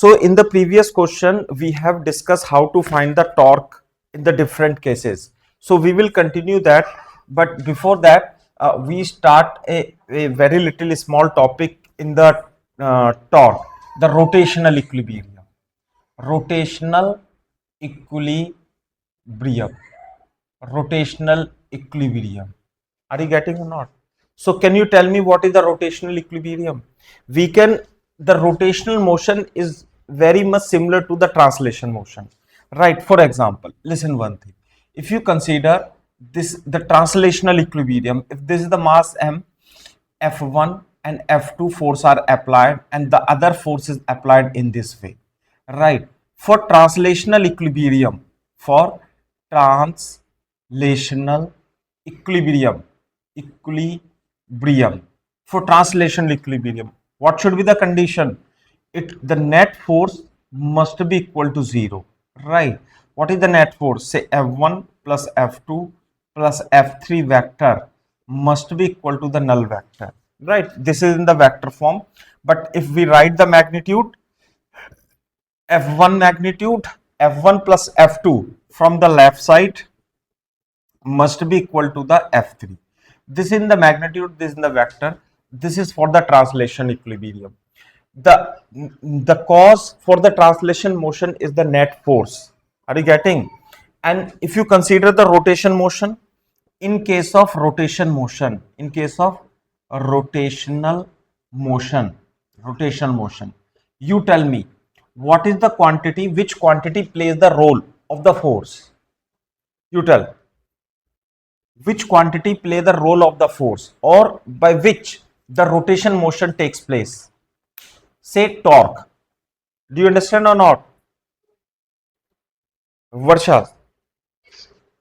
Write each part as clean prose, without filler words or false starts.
So in the previous question, we have discussed how to find the torque in the different cases. So we will continue that, but before that, we start a very little small topic in the torque, the rotational equilibrium. Rotational equilibrium. Rotational equilibrium. Are you getting or not? So can you tell me what is the rotational equilibrium? The rotational motion is very much similar to the translation motion, right? For example, listen one thing. If you consider this, the translational equilibrium, if this is the mass M, F1 and F2 force are applied and the other force is applied in this way, right? For translational equilibrium, for translational equilibrium, for translational equilibrium, what should be the condition? The net force must be equal to 0, right? What is the net force? Say F1 plus F2 plus F3 vector must be equal to the null vector, right? This is in the vector form, but if we write the magnitude, F1 magnitude, F1 plus F2 from the left side must be equal to the F3. This is in the magnitude, this is in the vector. This is for the translation equilibrium. The cause for the translation motion is the net force. Are you getting? And if you consider the rotation motion, in case of rotation motion, in case of rotational motion, you tell me what is the quantity, which quantity plays the role of the force? You tell. Which quantity play the role of the force, or by which the rotation motion takes place? Say torque. Do you understand or not? Varsha,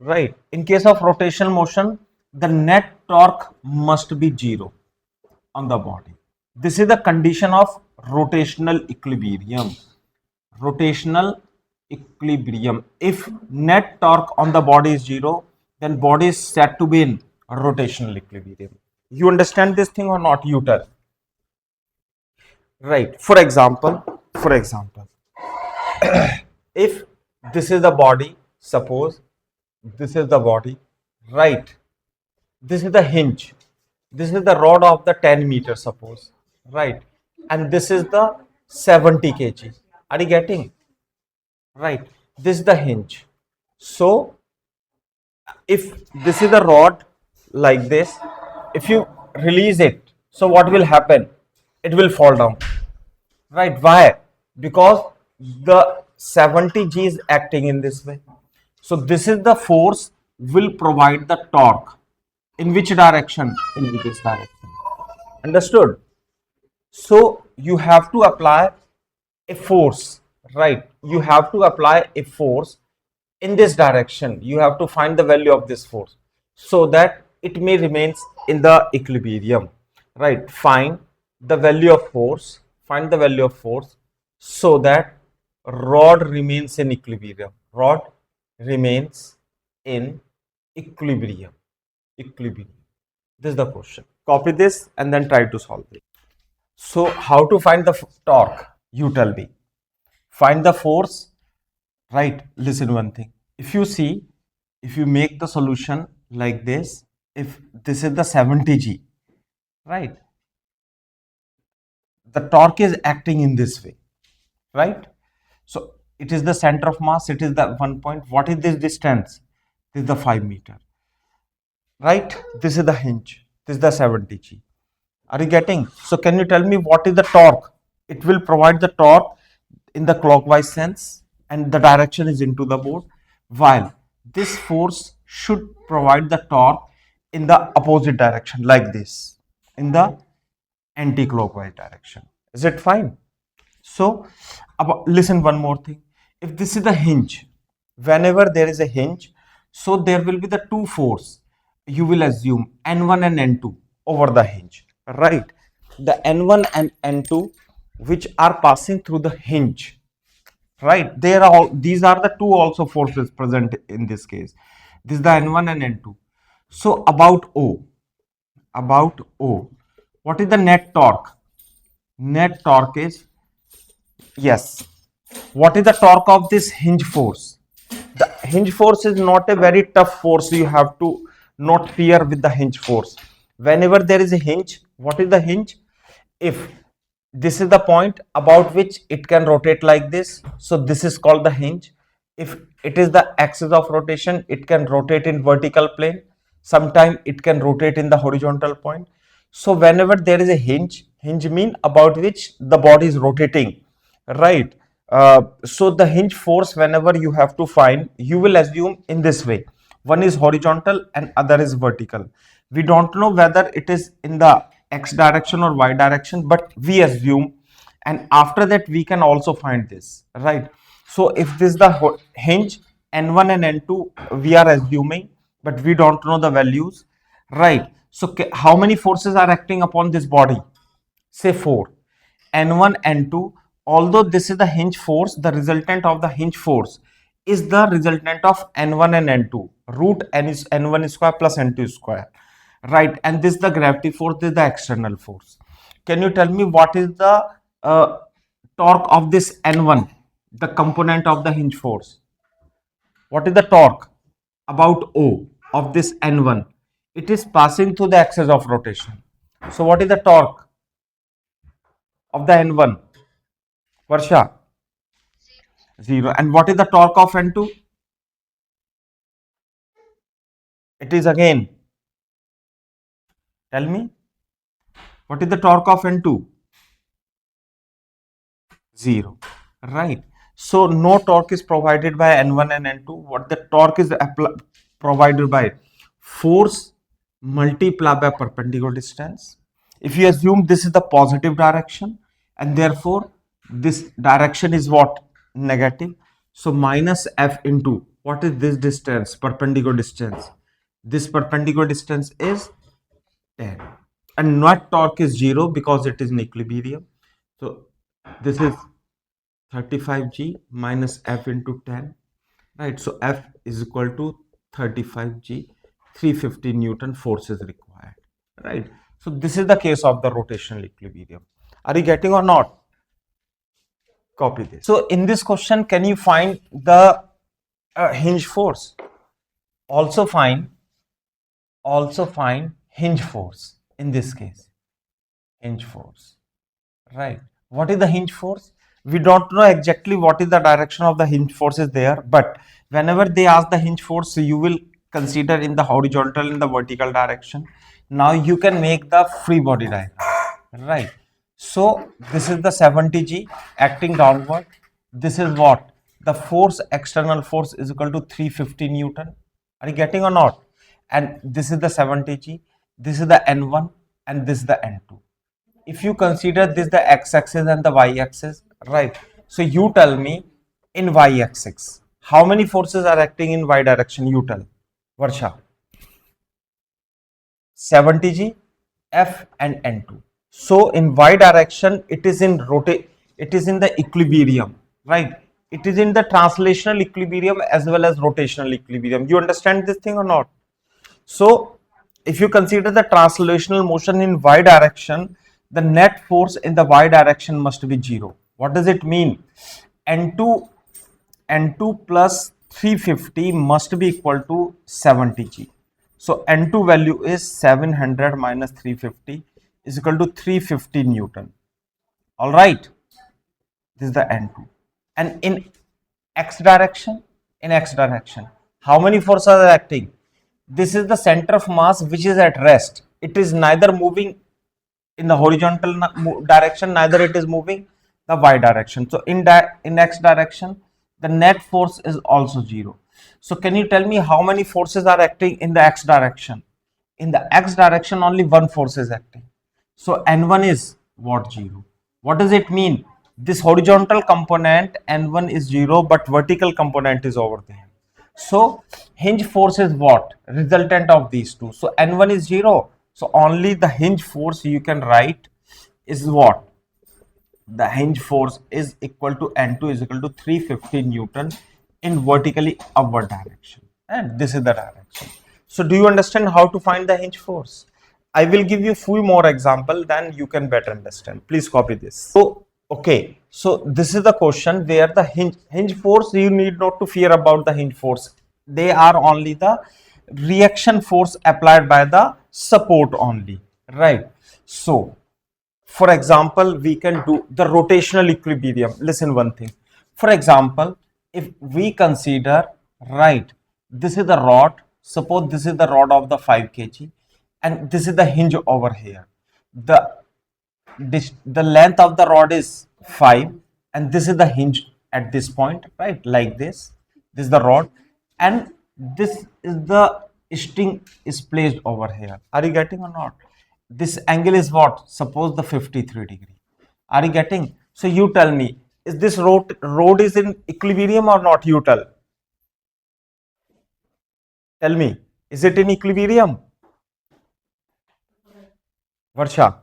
right? In case of rotational motion, the net torque must be 0 on the body. This is the condition of rotational equilibrium. Rotational equilibrium. If net torque on the body is 0, then body is said to be in rotational equilibrium. You understand this thing or not? You tell. Right. For example, if this is the body, suppose this is the body, right? This is the hinge. This is the rod of the 10 meter, suppose, right? And this is the 70 kg. Are you getting? Right. This is the hinge. So if this is the rod like this, if you release it, so what will happen? It will fall down, right? Why? Because the 70G is acting in this way. So this is the force will provide the torque. In which direction? In this direction. Understood? So you have to apply a force, right? You have to apply a force in this direction. You have to find the value of this force so that it may remains in the equilibrium, right? Find the value of force, so that rod remains in equilibrium. Rod remains in equilibrium. This is the question. Copy this and then try to solve it. So how to find the torque? You tell me. Find the force, right? Listen one thing. If you make the solution like this, if this is the 70G, right? The torque is acting in this way, right? So it is the center of mass, it is the 1 point. What is this distance? This is the 5 meter, right? This is the hinge, this is the 70G. Are you getting? So can you tell me what is the torque? It will provide the torque in the clockwise sense and the direction is into the board, while this force should provide the torque in the opposite direction, like this, in the anti-clockwise direction. Is it fine? So listen one more thing. If this is the hinge, whenever there is a hinge, so there will be the two force. You will assume N1 and N2 over the hinge, right? The N1 and N2 which are passing through the hinge, right? These are the two also forces present in this case. This is the N1 and N2. So about O, what is the net torque? Net torque is, yes, What is the torque of this hinge force? The hinge force is not a very tough force. You have to not fear with the hinge force. Whenever there is a hinge, what is the hinge? If this is the point about which it can rotate like this, so this is called the hinge. If it is the axis of rotation, it can rotate in vertical plane. Sometimes it can rotate in the horizontal point. So whenever there is a hinge mean about which the body is rotating, right? So the hinge force, whenever you have to find, you will assume in this way: one is horizontal and other is vertical. We don't know whether it is in the x direction or y direction, but we assume, and after that we can also find this, right? So if this is the hinge, n1 and n2 we are assuming, but we don't know the values, right? So how many forces are acting upon this body? Say 4. N1, N2. Although this is the hinge force, the resultant of the hinge force is the resultant of N1 and N2. Root N is N1 square plus N2 square, right? And this is the gravity force, this is the external force. Can you tell me what is the torque of this N1, the component of the hinge force? What is the torque about O of this N1? It is passing through the axis of rotation. So what is the torque of the N1? Varsha? 0. And what is the torque of N2? It is again, tell me, what is the torque of N2? 0. Right. So no torque is provided by N1 and N2. What the torque is provided by? Force multiplied by perpendicular distance. If you assume this is the positive direction, and therefore this direction is what? Negative. So minus F into, what is this distance? Perpendicular distance. This perpendicular distance is 10. And net torque is 0 because it is in equilibrium. So this is 35G minus F into 10. Right. So F is equal to 35G. 350 Newton force is required. Right. So this is the case of the rotational equilibrium. Are you getting or not? Copy this. So in this question, can you find the hinge force? Also find hinge force in this case. Hinge force. Right. What is the hinge force? We don't know exactly what is the direction of the hinge force is there, but whenever they ask the hinge force, you will consider in the horizontal and the vertical direction. Now you can make the free body diagram, right? So this is the 70G acting downward. This is what? The force, external force is equal to 350 Newton. Are you getting or not? And this is the 70G. This is the N1 and this is the N2. If you consider this the x-axis and the y-axis, right? So you tell me in y-axis, how many forces are acting in y direction? You tell, Varsha. 70G, F and N2. So in y direction, it is in the equilibrium, right? It is in the translational equilibrium as well as rotational equilibrium. You understand this thing or not? So if you consider the translational motion in y direction, the net force in the y direction must be 0. What does it mean? N2 plus 350 must be equal to 70G. So N2 value is 700 minus 350 is equal to 350 Newton. All right. This is the N2. And in x direction, how many forces are acting? This is the center of mass which is at rest. It is neither moving in the horizontal direction, neither it is moving the y direction. So in x direction, the net force is also 0. So can you tell me how many forces are acting in the x direction? In the x direction, only one force is acting. So N1 is what? 0. What does it mean? This horizontal component N1 is 0, but vertical component is over there. So hinge force is what? Resultant of these two. So N1 is 0. So only the hinge force you can write is what? The hinge force is equal to N2 is equal to 350 Newton in vertically upward direction. And this is the direction. So do you understand how to find the hinge force? I will give you few more example, then you can better understand. Please copy this. So Okay, so this is the question where the hinge force, you need not to fear about the hinge force. They are only the reaction force applied by the support only, right? So for example, we can do the rotational equilibrium. Listen one thing. For example, if we consider, right, this is the rod. Suppose this is the rod of the 5 kg and this is the hinge over here. The the length of the rod is 5 and this is the hinge at this point, right, like this is the rod and this is the string is placed over here. Are you getting or not? This angle is what? Suppose the 53-degree. Are you getting? So you tell me, is this rod is in equilibrium or not? You tell me, is it in equilibrium? Varsha?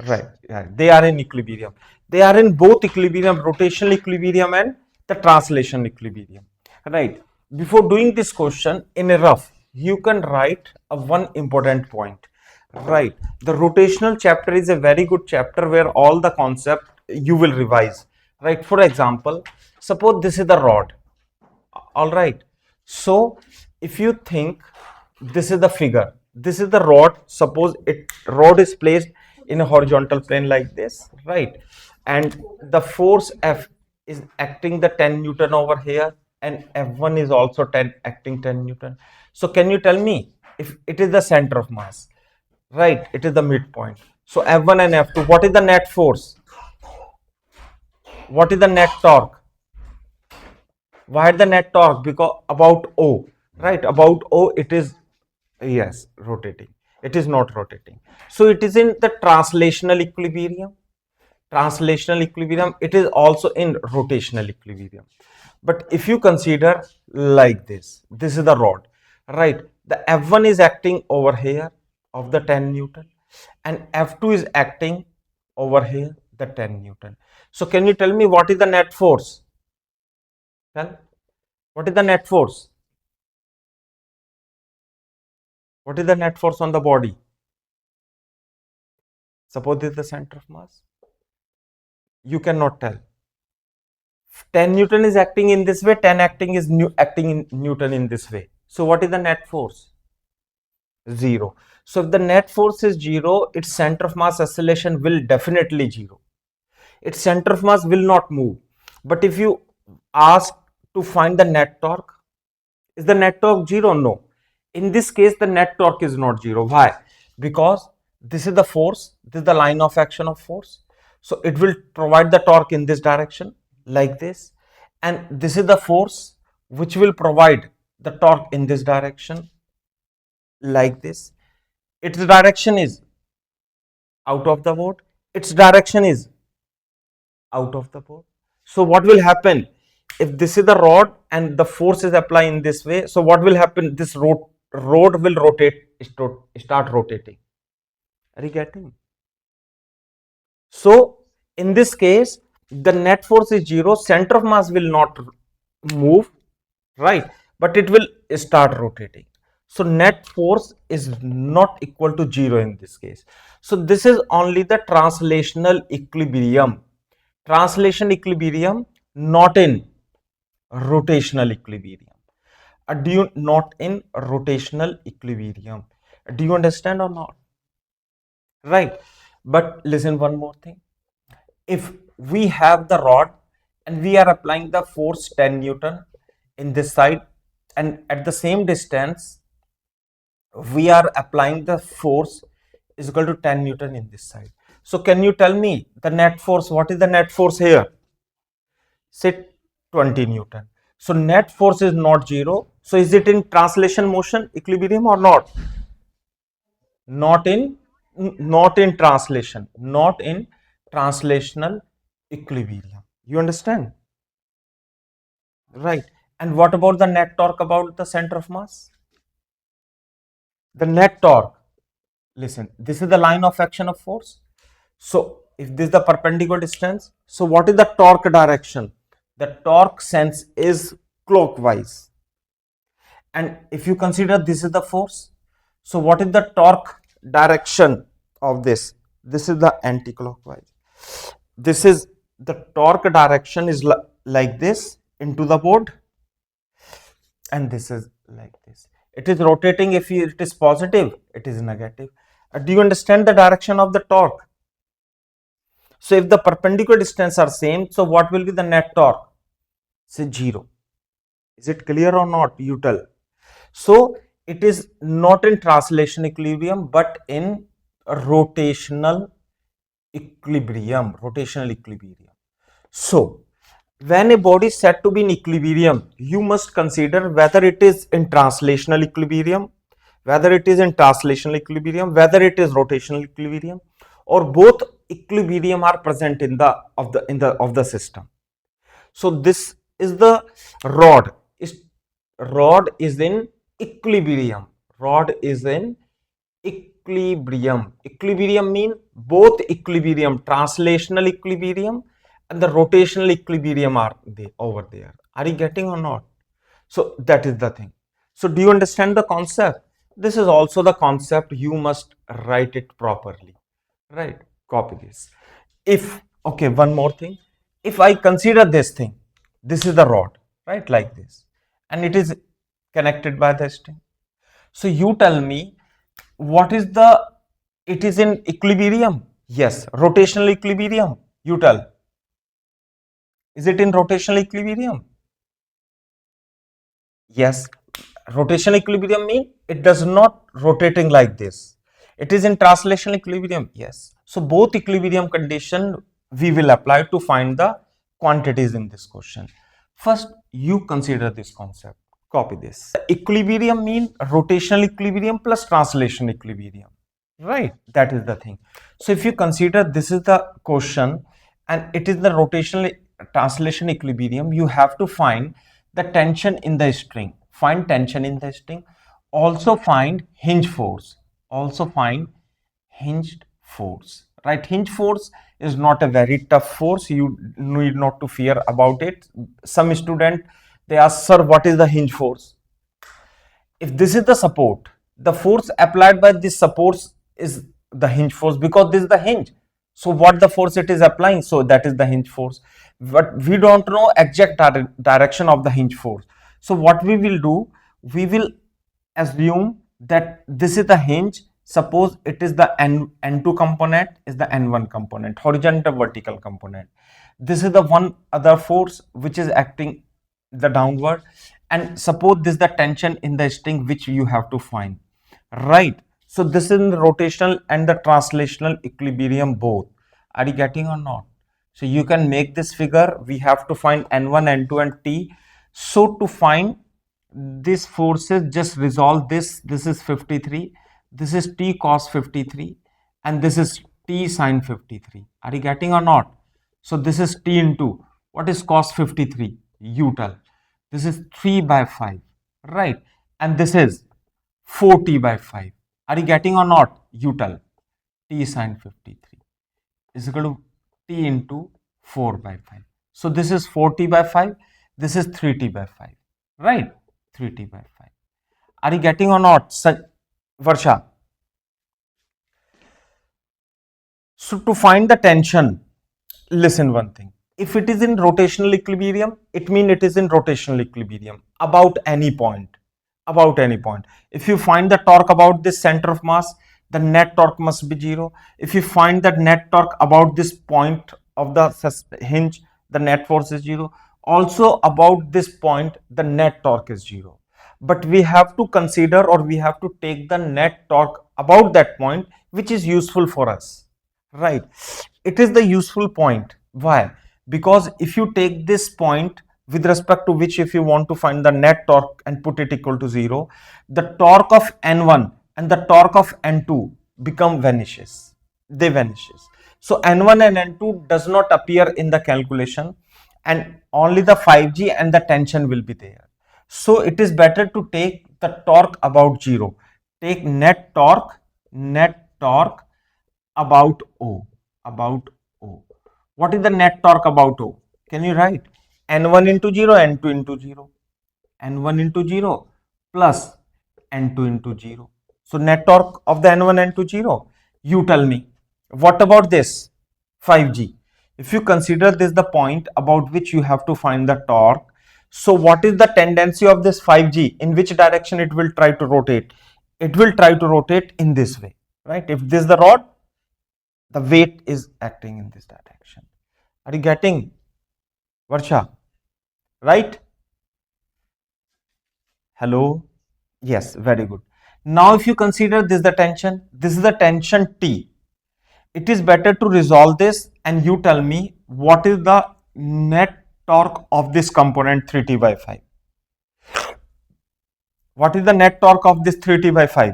Right, right. They are in equilibrium. They are in both equilibrium, rotational equilibrium and the translation equilibrium. Right. Before doing this question in a rough, you can write a one important point. Right. The rotational chapter is a very good chapter where all the concept you will revise. Right. For example, suppose this is the rod. All right. So if you think this is the figure, this is the rod. Suppose it rod is placed in a horizontal plane like this, right? And the force F is acting the 10 Newton over here, and F1 is also 10 acting 10 Newton. So can you tell me if it is the center of mass, right? It is the midpoint. So F1 and F2, what is the net force? What is the net torque? Why the net torque? Because about O, right? About O, it is, yes, rotating. It is not rotating. So it is in the translational equilibrium. Translational equilibrium, it is also in rotational equilibrium. But if you consider like this is the rod, right? The F1 is acting over here of the 10 Newton and F2 is acting over here the 10 Newton. So can you tell me what is the net force? Well, what is the net force? What is the net force on the body? Suppose this is the center of mass. You cannot tell. 10 Newton is acting in this way, 10 acting in Newton in this way. So what is the net force? 0. So if the net force is 0, its center of mass acceleration will definitely 0. Its center of mass will not move. But if you ask to find the net torque, is the net torque 0? No. In this case, the net torque is not 0. Why? Because this is the force, this is the line of action of force. So it will provide the torque in this direction like this, and this is the force which will provide the torque in this direction like this. Its direction is out of the board, its direction is out of the board. So what will happen if this is the rod and the force is applied in this way? So what will happen? This rod will rotate, start rotating. Are you getting? So in this case, the net force is 0, center of mass will not move, right? But it will start rotating. So net force is not equal to 0 in this case. So this is only the translational equilibrium. Translation equilibrium, not in rotational equilibrium. Not in rotational equilibrium. Do you understand or not? Right. But listen one more thing. If we have the rod and we are applying the force 10 Newton in this side, and at the same distance we are applying the force is equal to 10 Newton in this side. So can you tell me the net force? What is the net force here? Say 20 Newton. So net force is not 0. So is it in translation motion equilibrium or not? Not in translation, not in translational equilibrium. You understand? Right. And what about the net torque about the center of mass? The net torque, listen, this is the line of action of force. So if this is the perpendicular distance, so what is the torque direction? The torque sense is clockwise. And if you consider this is the force, so what is the torque direction of this? This is the anti-clockwise. This is the torque direction is like this into the board, and this is like this. It is rotating. If it is positive, it is negative. Do you understand the direction of the torque? So if the perpendicular distance are same, so what will be the net torque? Say 0. Is it clear or not? You tell. So it is not in translation equilibrium, but in rotational equilibrium. Rotational equilibrium. So when a body is said to be in equilibrium, you must consider whether it is in translational equilibrium, whether it is in translational equilibrium, whether it is rotational equilibrium, or both equilibrium are present in the system. So this is the rod. Rod is in equilibrium. Rod is in equilibrium. Equilibrium mean both equilibrium, translational equilibrium and the rotational equilibrium are over there. Are you getting or not? So that is the thing. So do you understand the concept? This is also the concept. You must write it properly, right? Copy this. If, okay, one more thing. If I consider this thing, this is the rod, right? Like this, and it is connected by the string. So you tell me, what is the, it is in equilibrium? Yes. Rotational equilibrium? You tell. Is it in rotational equilibrium? Yes. Rotational equilibrium means it does not rotating like this. It is in translational equilibrium. Yes. So both equilibrium condition we will apply to find the quantities in this question. First, you consider this concept. Copy this. Equilibrium means rotational equilibrium plus translation equilibrium, right? That is the thing. So if you consider this is the question and it is the rotational translation equilibrium, you have to find the tension in the string. Find tension in the string. Also find hinge force. Also find hinged force, right? Hinge force is not a very tough force. You need not to fear about it. Some student, they ask, sir, what is the hinge force? If this is the support, the force applied by this support is the hinge force, because this is the hinge. So what the force it is applying, so that is the hinge force. But we don't know exact direction of the hinge force. So what we will do, we will assume that this is the hinge. Suppose it is the N2 component, is the N1 component, horizontal vertical component. This is the one other force which is acting the downward, and suppose this is the tension in the string which you have to find, right? So this is the rotational and the translational equilibrium both. Are you getting or not? So you can make this figure. We have to find N1, N2 and T. So to find these forces, just resolve this. This is 53. This is T cos 53 and this is T sin 53. Are you getting or not? So this is T into, what is cos 53? You tell. This is 3 by 5, right? And this is 4T by 5. Are you getting or not? You tell. T sin 53 is equal to T into 4 by 5. So this is 4T by 5. This is 3T by 5, right? 3T by 5. Are you getting or not, Varsha? So to find the tension, listen one thing. If it is in rotational equilibrium, it means it is in rotational equilibrium about any point. About any point. If you find the torque about this center of mass, the net torque must be 0. If you find that net torque about this point of the hinge, the net force is 0. Also about this point, the net torque is 0. But we have to consider, or we have to take the net torque about that point, which is useful for us, right? It is the useful point. Why? Because if you take this point with respect to which, if you want to find the net torque and put it equal to 0, the torque of N1 and the torque of N2 become vanishes. They vanishes. So N1 and N2 does not appear in the calculation, and only the 5G and the tension will be there. So it is better to take the torque about 0. Take net torque about O. About O. What is the net torque about O? Can you write? N1 into 0, N2 into 0. N1 into 0 plus N2 into 0. So net torque of the N1 N2 0. You tell me. What about this 5G? If you consider this the point about which you have to find the torque, so what is the tendency of this 5G? In which direction it will try to rotate? It will try to rotate in this way, right? If this is the rod, the weight is acting in this direction. Are you getting, Varsha? Right? Hello? Yes, very good. Now if you consider this is the tension T. It is better to resolve this and you tell me what is the net torque of this component 3T by 5. What is the net torque of this 3T by 5?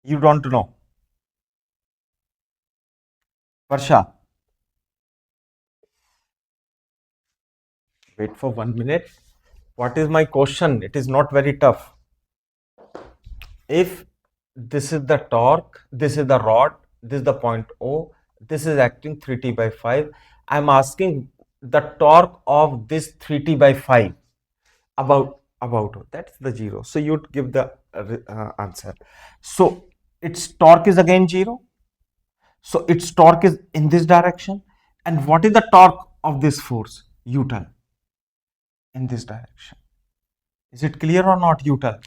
You don't know. Varsha. Wait for 1 minute. What is my question? It is not very tough. If this is the torque, this is the rod, this is the point O, this is acting 3T by 5. I am asking the torque of this 3T by 5 about that's the 0. So you would give the answer. So its torque is again 0. So its torque is in this direction. And what is the torque of this force? You tell. In this direction. Is it clear or not? You tell.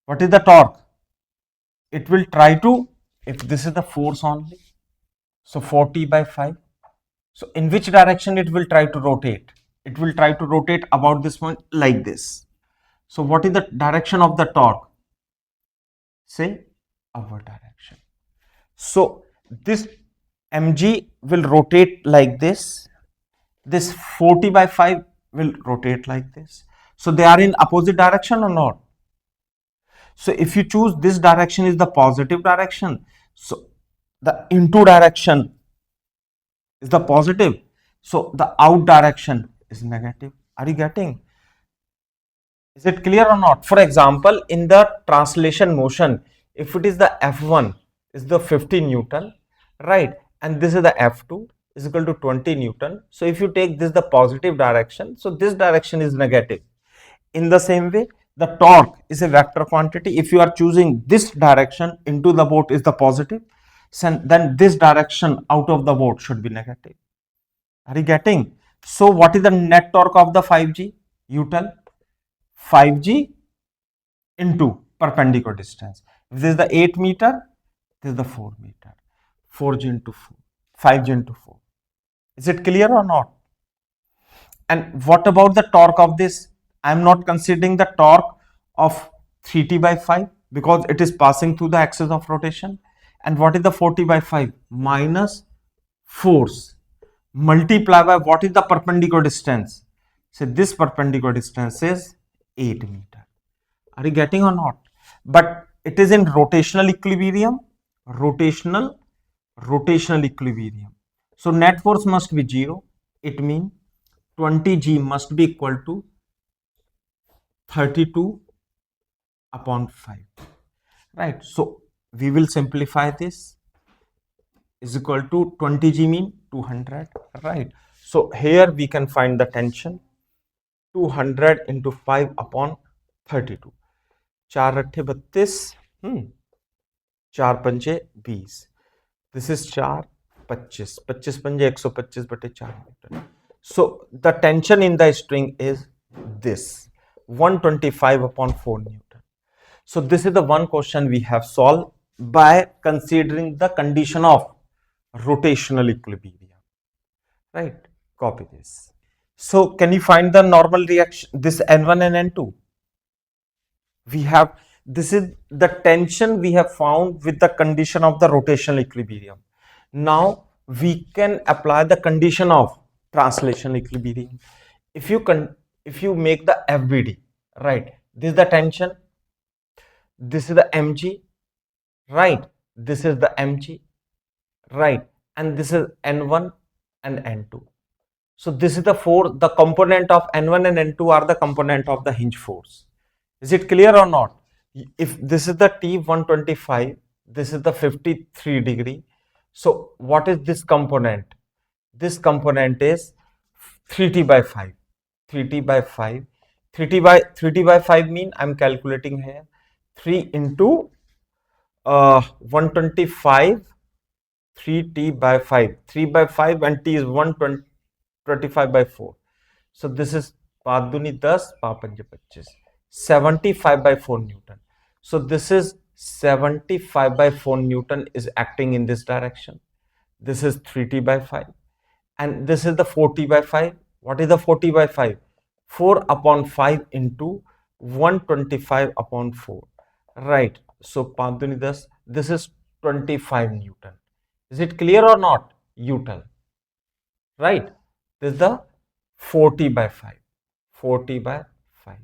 What is the torque? It will try to, if this is the force only, so 40 by 5. So in which direction it will try to rotate? It will try to rotate about this point like this. So what is the direction of the torque? Say upward direction. So this mg will rotate like this. This 40 by 5 will rotate like this. So they are in opposite direction or not? So if you choose this direction is the positive direction, so the into direction is the positive, so the out direction is negative. Are you getting? Is it clear or not? For example, in the translation motion, if it is the F1 is the 50 Newton, right, and this is the F2 is equal to 20 Newton. So if you take this the positive direction, so this direction is negative. In the same way, the torque is a vector quantity. If you are choosing this direction into the boat is the positive, then this direction out of the boat should be negative. Are you getting? So what is the net torque of the 5G? You tell. 5G into perpendicular distance. If this is the 8 meter, this is the 4 meter. 4G into 4. 5G into 4. Is it clear or not? And what about the torque of this? I am not considering the torque of 3T by 5 because it is passing through the axis of rotation. And what is the 40 by 5? Minus force multiply by what is the perpendicular distance? So this perpendicular distance is 8 meter. Are you getting or not? But it is in rotational equilibrium. Rotational equilibrium. So net force must be 0. It means 20G must be equal to 32 upon 5. Right. So we will simplify this. Is equal to 20G mean 200. Right. So here we can find the tension. 200 into 5 upon 32. 4 अट्ठे 32. 4 पंजे 20. This is 4 25. 25 पंजे 125 बटे 4 metre. So the tension in the string is this 125 upon 4 Newton. So this is the one question we have solved by considering the condition of rotational equilibrium. Right? Copy this. So can you find the normal reaction? This N1 and N2. We have, this is the tension we have found with the condition of the rotational equilibrium. Now we can apply the condition of translational equilibrium. If you make the FBD, right, this is the tension, this is the mg, right, this is the mg, right, and this is N1 and N2. So this is the force, the component of N1 and N2 are the component of the hinge force. Is it clear or not? If this is the T125, this is the 53 degree. So what is this component? This component is 3T by 5. 3T by 5. 3T by 5 mean I am calculating here 3 into 125 3t by 5, 3 by 5 and t is 125 by 4. So this is 5 दूनी 10, 5 पंजे 25, 75 by 4 Newton. So this is 75 by 4 Newton is acting in this direction. This is 3t by 5 and this is the 4t by 5. What is the 40 by 5? 4 upon 5 into 125 upon 4. Right. So 5 दूनी 10, this is 25 Newton. Is it clear or not? You tell. Right. This is the 40 by 5. 40 by 5.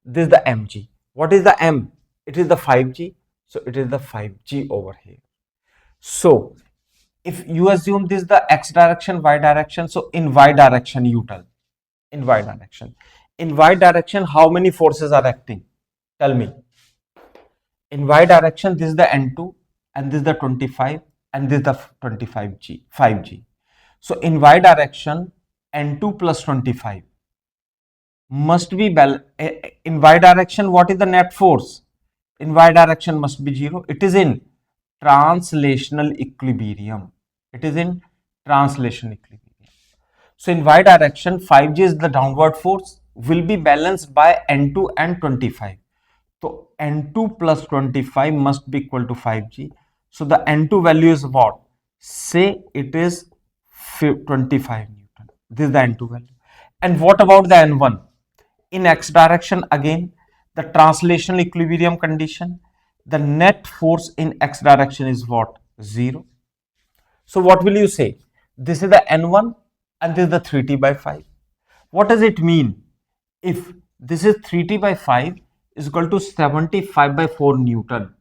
This is the mg. What is the m? It is the 5g. So it is the 5g over here. So if you assume this is the x direction, y direction, so in y direction you tell. In y direction. In y direction, how many forces are acting? Tell me. In y direction, this is the n2 and this is the 25 and this is the 25g, 5g. So in y direction, n2 plus 25 must be in y direction. What is the net force? In y direction must be 0. It is in translational equilibrium. It is in translational equilibrium. So in y direction, 5g is the downward force, will be balanced by n2 and 25. So n2 plus 25 must be equal to 5g. So the n2 value is what? Say it is 25 Newton. This is the n2 value. And what about the n1? In x direction, again, the translational equilibrium condition, the net force in x direction is what? 0. So what will you say? This is the n1 and this is the 3t by 5. What does it mean? If this is 3t by 5 is equal to 75 by 4 Newton.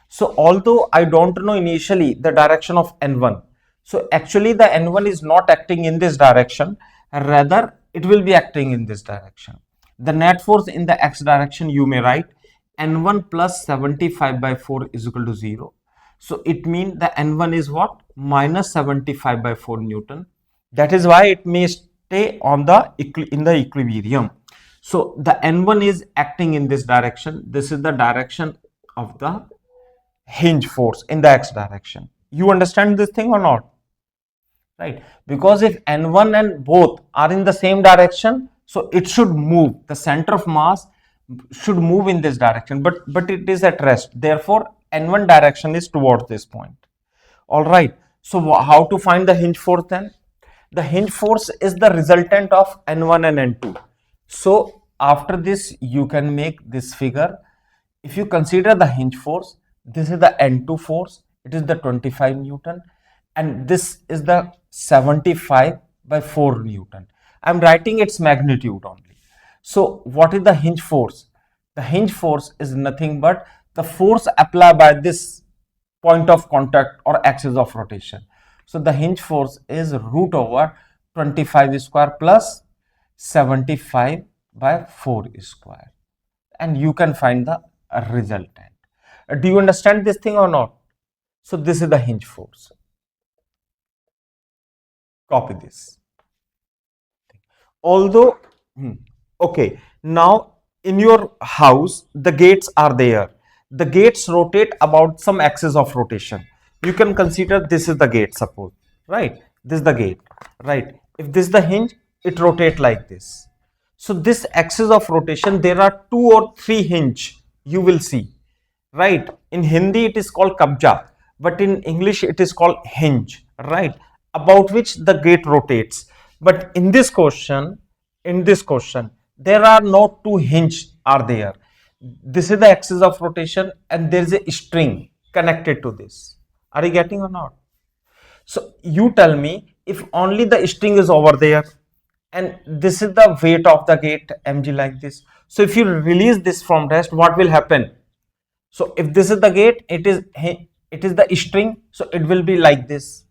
So although I don't know initially the direction of n1, so actually the n1 is not acting in this direction, rather it will be acting in this direction. The net force in the x direction, you may write n1 plus 75 by 4 is equal to 0. So it means the n1 is what? Minus 75 by 4 Newton. That is why it may stay on the in the equilibrium. So the n1 is acting in this direction. This is the direction of the hinge force in the x direction. You understand this thing or not? Right? Because if n1 and both are in the same direction, so it should move. The center of mass should move in this direction, but it is at rest. Therefore, n1 direction is towards this point. All right. So how to find the hinge force then? The hinge force is the resultant of n1 and n2. So after this, you can make this figure. If you consider the hinge force, this is the n2 force. It is the 25 Newton. And this is the 75 by 4 Newton. I'm writing its magnitude only. So what is the hinge force? The hinge force is nothing but the force applied by this point of contact or axis of rotation. So the hinge force is root over 25 square plus 75 by 4 square. And you can find the resultant. Do you understand this thing or not? So this is the hinge force. Copy this. Although, okay, now in your house, the gates are there. The gates rotate about some axis of rotation. You can consider this is the gate, suppose, right? This is the gate, right? If this is the hinge, it rotates like this. So this axis of rotation, there are 2 or 3 hinge, you will see, right? In Hindi, it is called kabja, but in English, it is called hinge, right? About which the gate rotates. But in this question, there are no 2 hinge are there. This is the axis of rotation and there is a string connected to this. Are you getting or not? So you tell me, if only the string is over there and this is the weight of the gate mg like this. So if you release this from rest, what will happen? So if this is the gate, it is the string, so it will be like this.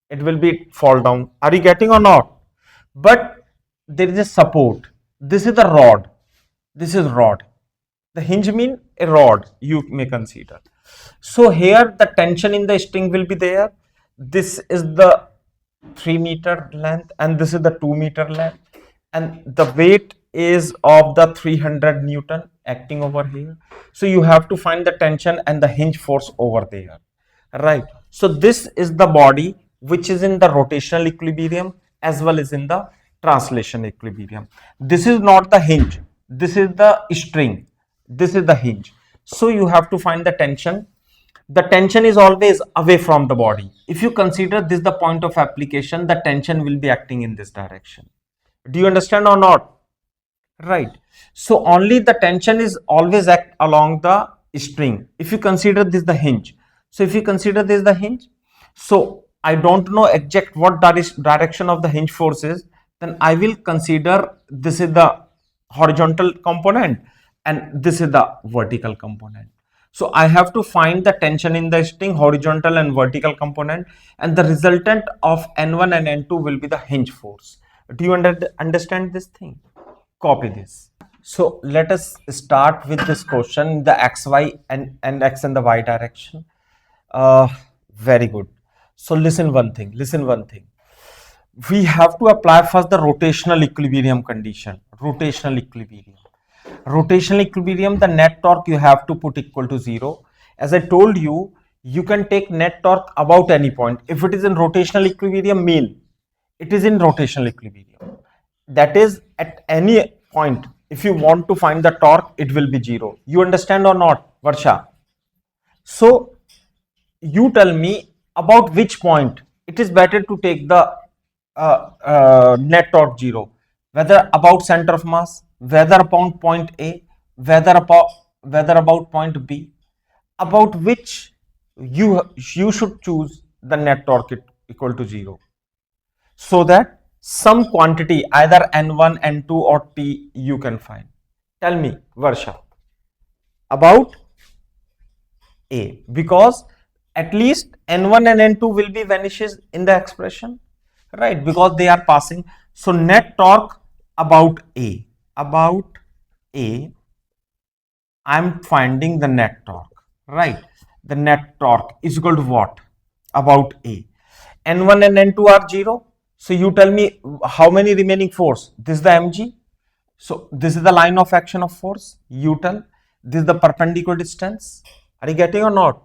It will be fall down. Are you getting or not? But there is a support. This is the rod. This is rod. The hinge mean a rod, you may consider. So here the tension in the string will be there. This is the 3 meter length and this is the 2 meter length. And the weight is of the 300 Newton acting over here. So you have to find the tension and the hinge force over there, right? So this is the body which is in the rotational equilibrium as well as in the translation equilibrium. This is not the hinge, this is the string, this is the hinge. So you have to find the tension. The tension is always away from the body. If you consider this the point of application, the tension will be acting in this direction. Do you understand or not? Right. So only the tension is always act along the string. If you consider this the hinge, so if you consider this the hinge, so I don't know exact what direction of the hinge force is, then I will consider this is the horizontal component and this is the vertical component. So I have to find the tension in the string, horizontal and vertical component, and the resultant of N1 and N2 will be the hinge force. Do you understand this thing? Copy this. So let us start with this question, the xy and x and the y direction. Very good. So listen one thing. We have to apply first the rotational equilibrium condition. Rotational equilibrium, the net torque you have to put equal to 0. As I told you, you can take net torque about any point. If it is in rotational equilibrium, mean it is in rotational equilibrium. That is, at any point, if you want to find the torque, it will be 0. You understand or not, Varsha? So you tell me about which point it is better to take the net torque 0, whether about center of mass, whether upon point A, whether about point B, about which you should choose the net torque equal to 0, so that some quantity either N1, N2 or T you can find. Tell me, Varsha, about A, because at least N1 and N2 will be vanishes in the expression, right? Because they are passing. So net torque about A, I'm finding the net torque, right? The net torque is equal to what? About A. N1 and N2 are 0. So you tell me how many remaining force? This is the mg. So this is the line of action of force. You tell. This is the perpendicular distance. Are you getting or not?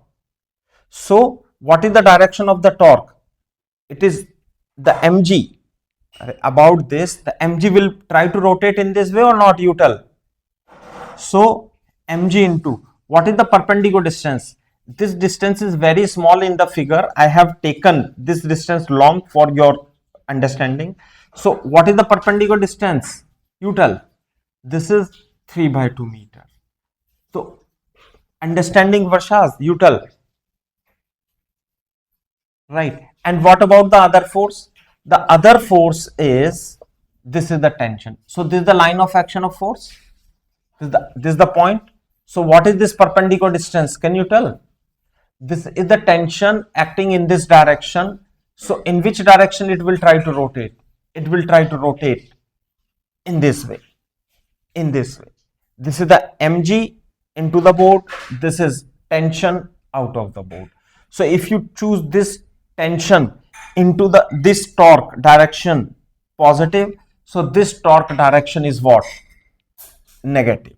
So what is the direction of the torque? It is the mg. About this, the mg will try to rotate in this way or not, you tell. So mg into what is the perpendicular distance? This distance is very small in the figure. I have taken this distance long for your understanding. So what is the perpendicular distance? You tell. This is 3/2 meter. So understanding, Varshas, you tell. Right. And what about the other force? The other force is, this is the tension. So this is the line of action of force. This is the point. So what is this perpendicular distance? Can you tell? This is the tension acting in this direction. So in which direction it will try to rotate? It will try to rotate in this way. In this way. This is the mg into the board. This is tension out of the board. So if you choose this tension into this torque direction positive, so this torque direction is what? Negative.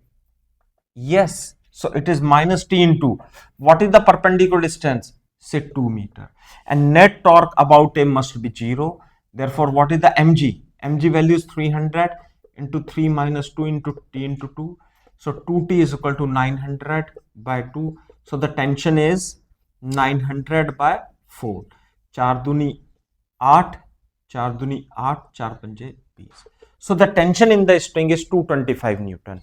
Yes. So it is minus t into what is the perpendicular distance? Say 2 meter. And net torque about A must be 0. Therefore, what is the mg? Mg value is 300 into 3 minus 2 into t into 2. So 2t is equal to 900 by 2. So the tension is 900 by 4. 4 दूनी 8, 4 दूनी 8, 4 पंजे 20. So the tension in the string is 225 Newton.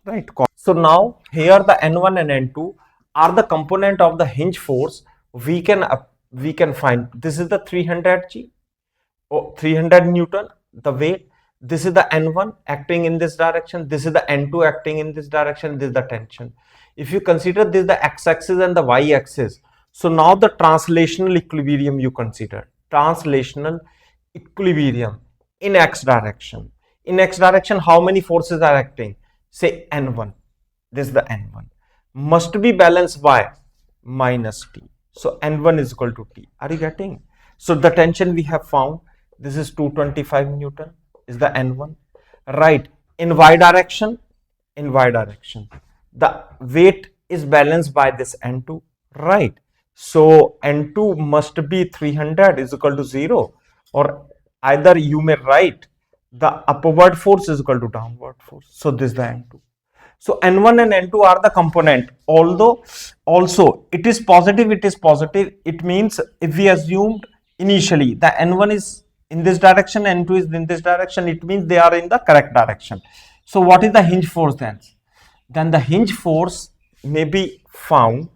Right. So now here the N1 and N2 are the component of the hinge force. We can find this is the 300 G, 300 Newton, the weight. This is the N1 acting in this direction. This is the N2 acting in this direction. This is the tension. If you consider this the x-axis and the y-axis, so now the translational equilibrium you consider. Translational equilibrium in x direction. In x direction, how many forces are acting? Say N1. This is the N1. Must be balanced by minus T. So N1 is equal to T. Are you getting? So the tension we have found, this is 225 Newton is the N1. Right. in y direction, the weight is balanced by this n2, right? So n2 must be 300 is equal to 0, or either you may write the upward force is equal to downward force. So this is the n2. So n1 and n2 are the component, although also it is positive, it means if we assumed initially the n1 is in this direction, n2 is in this direction, it means they are in the correct direction. So what is the hinge force then? Then the hinge force may be found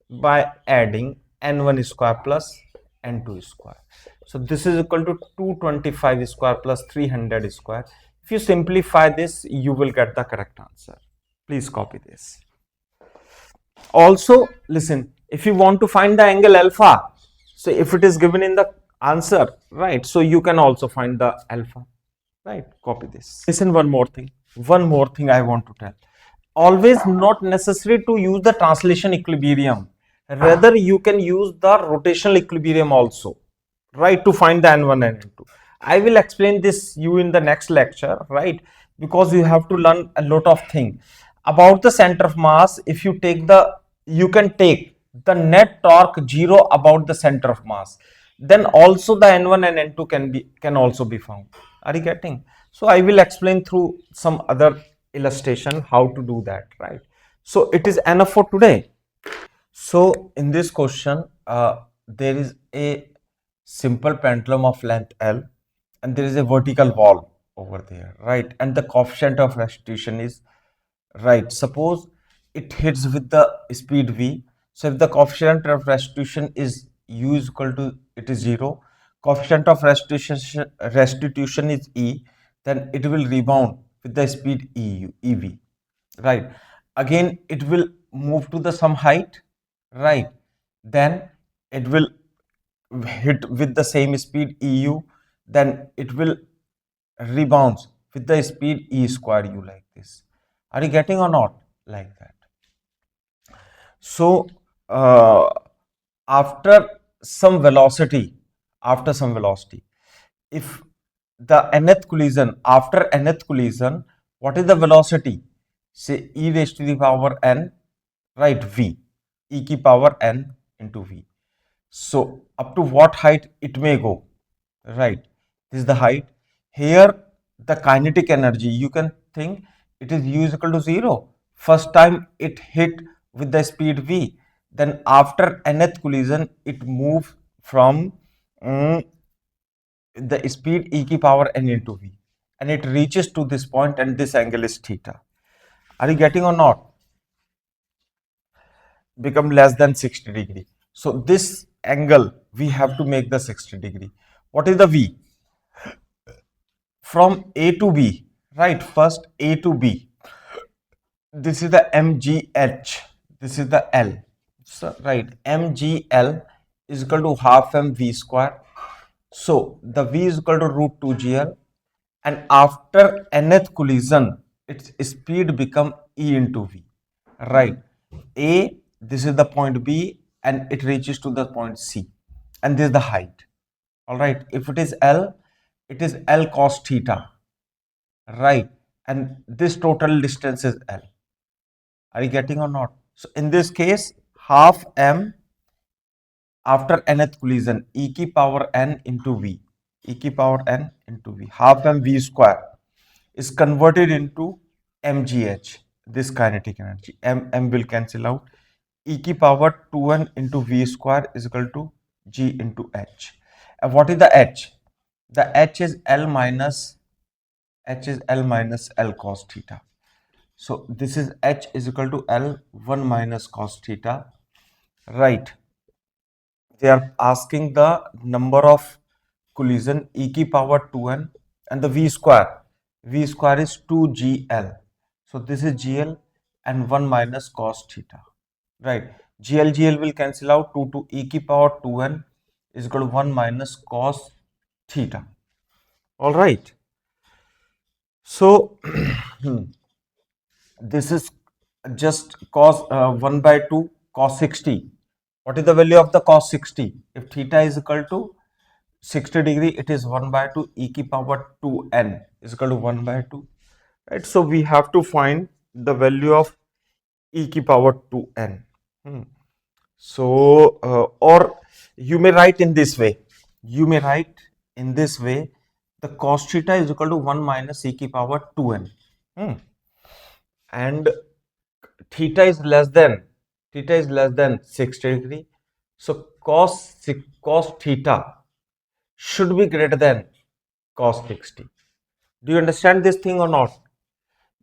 by adding n1 square plus n2 square. So this is equal to 225 square plus 300 square. If you simplify this, you will get the correct answer. Please copy this. Also, listen, if you want to find the angle alpha, so if it is given in the answer, right, so you can also find the alpha, right? Copy this. Listen, one more thing I want to tell. Always not necessary to use the translation equilibrium. Rather, you can use the rotational equilibrium also, right, to find the n1 and n2. I will explain this you in the next lecture, right, because you have to learn a lot of things about the center of mass. If you take you can take the net torque 0 about the center of mass, then also the n1 and n2 can also be found. Are you getting? So I will explain through some other illustration how to do that, right? So it is enough for today. So in this question, there is a simple pendulum of length L, and there is a vertical wall over there, right? And the coefficient of restitution is, right, suppose it hits with the speed v. So if the coefficient of restitution is u is equal to, it is 0, coefficient of restitution is e, then it will rebound with the speed ev, right? Again it will move to the some height, right? Then it will hit with the same speed eu, then it will rebounds with the speed e square u, like this. Are you getting or not? Like that. So after some velocity, if the nth collision, after nth collision, what is the velocity? Say e raised to the power n, right, v, e की power n into v. So up to what height it may go, right? This is the height. Here the kinetic energy, you can think it is u is equal to 0. First time it hit with the speed v, then after nth collision it moves from the speed e की power n into v, and it reaches to this point, and this angle is theta. Are you getting or not? Become less than 60 degree. So this angle we have to make the 60 degree. What is the v? From A to B, right? First A to B. This is the mgh. This is the L. So, right, mgl is equal to half mv square. So the v is equal to root 2 gl, and after nth collision, its speed become e into v, right? A, this is the point B, and it reaches to the point C, and this is the height. All right, if it is L, it is L cos theta, right? And this total distance is L. Are you getting or not? So in this case, half m after nth collision, e की power n into v, half m v square is converted into mgh, this kinetic energy. M will cancel out. E की power 2n into v square is equal to g into h. And what is the h? The h is L minus L cos theta. So this is h is equal to L 1 minus cos theta, right? They are asking the number of collision e की power 2n, and the v square is 2gl. So this is gl and 1 minus cos theta, right? gl will cancel out. 2 to e की power 2n is equal to 1 minus cos theta. All right. So this is just cos 1 by 2 cos 60. What is the value of the cos 60? If theta is equal to 60 degree, it is 1 by 2 e की power 2n is equal to 1 by 2. right? So we have to find the value of e की power 2n. So or you may write in this way, the cos theta is equal to 1 minus e की power 2n. And theta is less than 60 degree. So cos theta should be greater than cos 60. Do you understand this thing or not?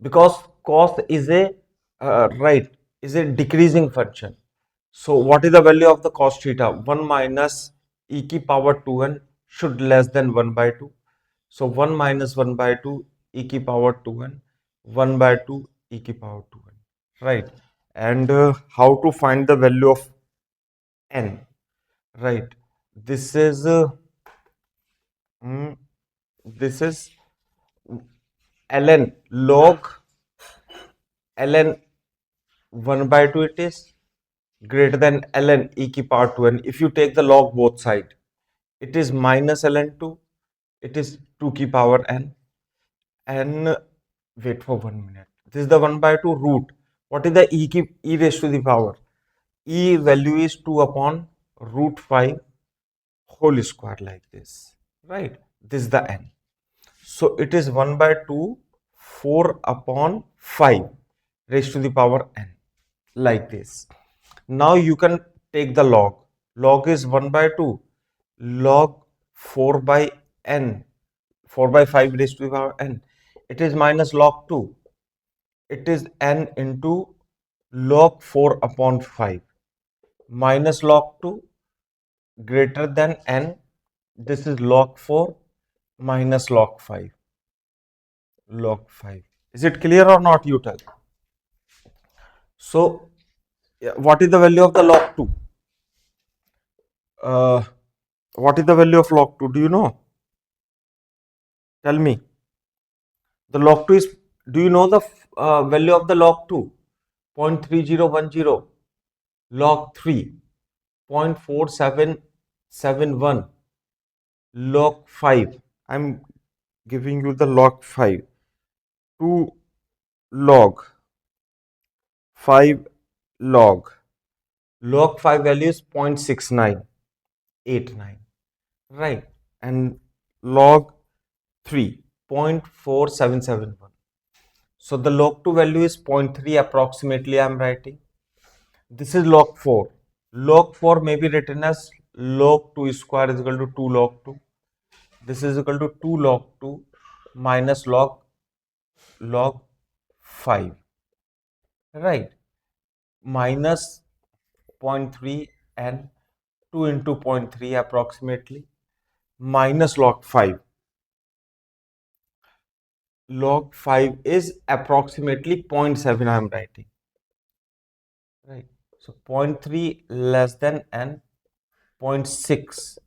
Because cos is a decreasing function. So what is the value of the cos theta? 1 minus e की power 2n should less than 1 by 2. So 1 minus 1 by 2 e की power 2n, 1 by 2 e की power 2n, right? And how to find the value of n, right? This is this is ln log ln 1 by 2 it is greater than ln e की power 2n. If you take the log both side, it is minus ln 2, it is 2 की power n. And wait for 1 minute. This is the 1 by 2 root. What is the e raised to the power? E value is 2 upon root 5 whole square, like this, right? This is the n. So it is 1 by 2 4 upon 5 raised to the power n, like this. Now you can take the log. Log is 1 by 2. Log 4 by n, 4 by 5 raised to the power n. It is minus log 2. It is n into log 4 upon 5 minus log 2 greater than n. This is log 4 minus log 5. Log 5. Is it clear or not, you tell? So, what is the value of the log 2? What is the value of log 2? Do you know? Tell me. The log 2 is, do you know the value of the log 2? 0.3010. Log 3, 0.4771. Log 5. I'm giving you the log 5. 2 log 5 log. Log 5 value is 0.6989, right? And log 3, 0.4771. So the log 2 value is 0.3 approximately, I am writing. This is log 4. Log 4 may be written as log 2 square is equal to 2 log 2. This is equal to 2 log 2 minus log 5, right? Minus 0.3 and 2 into 0.3 approximately minus log 5. Log 5 is approximately 0.7, I am writing, right? So 0.3 less than n, 0.6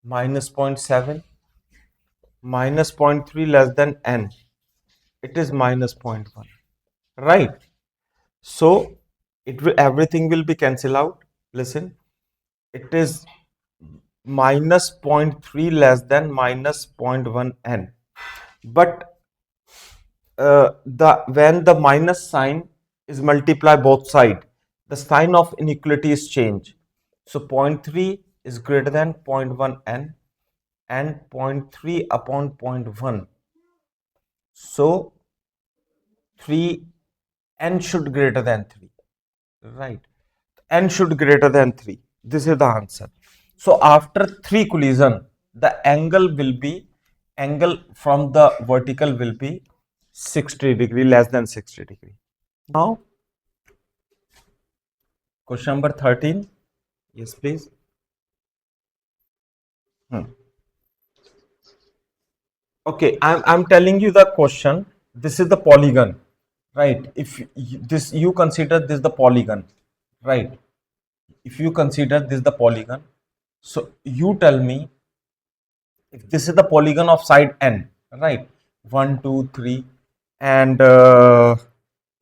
minus 0.7 minus 0.3 less than n, it is minus 0.1, right? So it will, everything will be cancelled out. Listen, it is minus 0.3 less than minus 0.1 n, but when the minus sign is multiplied both side, the sign of inequality is changed. So 0.3 is greater than 0.1 n and 0.3 upon 0.1. So 3 n should greater than 3, right? N should greater than 3. This is the answer. So after 3 collision, the angle will be, angle from the vertical will be 60 degree, less than 60 degree. Now question number 13. Yes, please. Okay, I'm telling you the question. This is the polygon, right? If this, you consider this the polygon, right? If you consider this the polygon, so you tell me if this is the polygon of side n, right? 1, 2, 3, and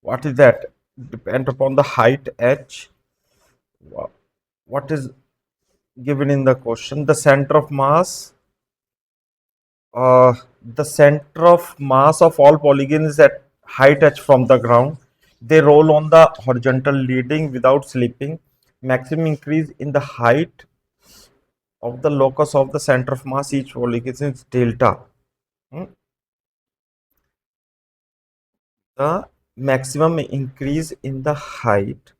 what is that? Depend upon the height h. What is given in the question? The center of mass the center of mass of all polygons is at height h from the ground. They roll on the horizontal leading without slipping. Maximum increase in the height of the locus of the center of mass each polygon is delta. The maximum increase in the height,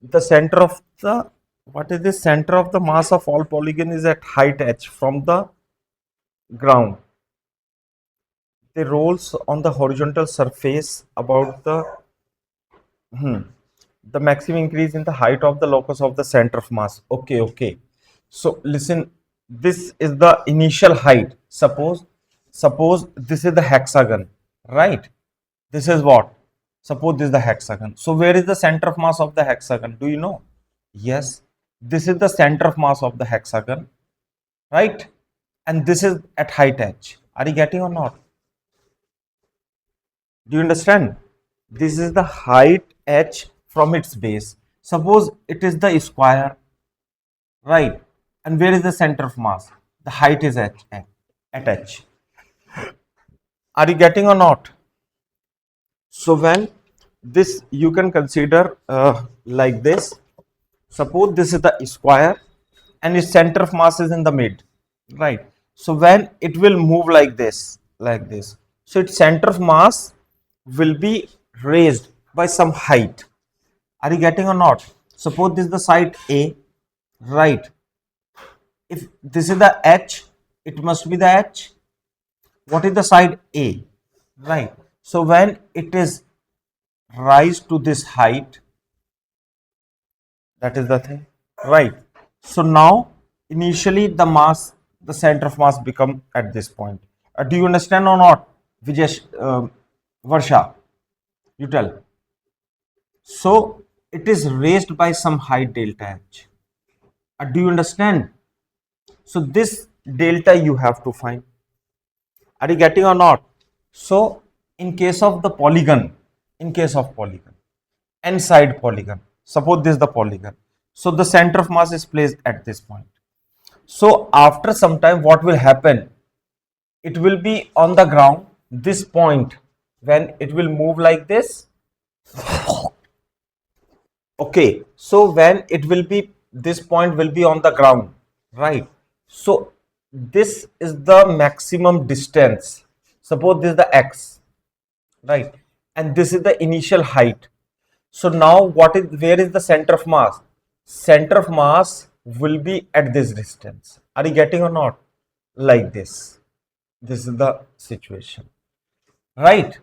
the center of the, what is the center of the mass of all polygon is at height h from the ground. They rolls on the horizontal surface about the maximum increase in the height of the locus of the center of mass. Okay. So listen, this is the initial height. Suppose this is the hexagon, right? This is what? Suppose this is the hexagon. So where is the center of mass of the hexagon? Do you know? Yes, this is the center of mass of the hexagon, right? And this is at height h. Are you getting or not? Do you understand? This is the height h from its base. Suppose it is the square, right? And where is the center of mass? The height is at h. Are you getting or not? So when this, you can consider like this. Suppose this is the square and its center of mass is in the mid, right? So when it will move like this, so its center of mass will be raised by some height. Are you getting or not? Suppose this is the side A, right? If this is the H, it must be the H. What is the side A, right? So when it is rise to this height, that is the thing, right? So now initially the mass, the center of mass become at this point. Do you understand or not, Vijesh, Varsha? You tell. So it is raised by some height delta h. Do you understand? So this delta you have to find. Are you getting or not? So in case of the polygon, n side polygon, suppose this is the polygon. So the center of mass is placed at this point. So after some time, what will happen? It will be on the ground, this point, when it will move like this. Okay, so when it will be, this point will be on the ground, right? So this is the maximum distance. Suppose this is the x, right? And this is the initial height. So now where is the center of mass? Center of mass will be at this distance. Are you getting or not? Like this. This is the situation, right?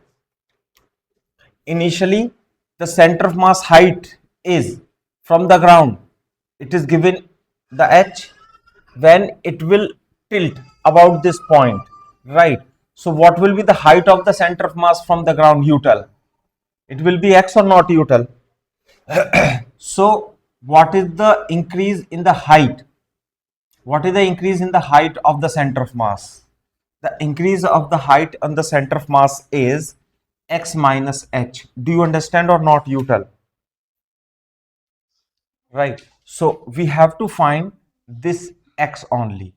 Initially, the center of mass height is from the ground. It is given the h. When it will tilt about this point, right? So what will be the height of the center of mass from the ground? You tell. It will be x or not, you tell. So what is the increase in the height? What is the increase in the height of the center of mass? The increase of the height on the center of mass is x minus h. Do you understand or not, you tell? Right. So we have to find this x only,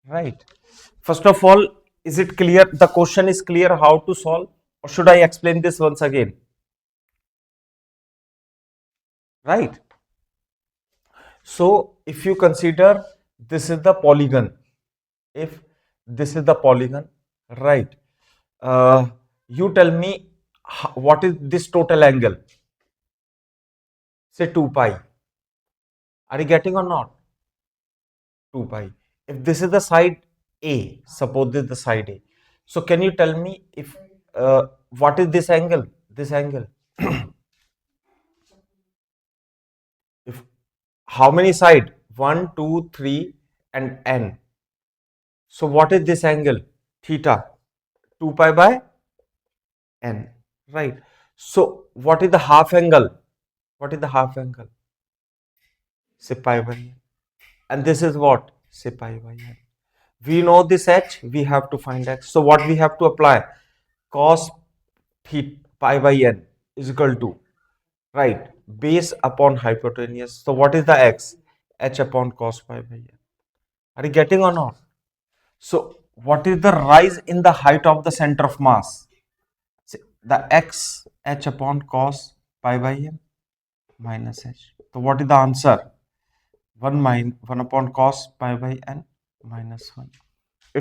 right? First of all, is it clear? The question is clear how to solve, or should I explain this once again? Right. So if you consider this is the polygon, if this is the polygon, right? You tell me what is this total angle? Say 2 pi. Are you getting or not? 2 pi. If this is the side A, suppose this is the side A. So can you tell me if what is this angle? This angle. If how many side? 1, 2, 3 and n. So what is this angle? Theta. 2 pi by n. Right. So what is the half angle? What is the half angle? Say pi by n. And this is what? Say pi by n. We know this h, we have to find x. So what we have to apply? Cos theta pi by n is equal to, right, base upon hypotenuse. So what is the x? H upon cos pi by n. Are you getting or not? So what is the rise in the height of the center of mass? The x h upon cos pi by m minus h. So what is the answer? 1 upon cos pi by n minus 1.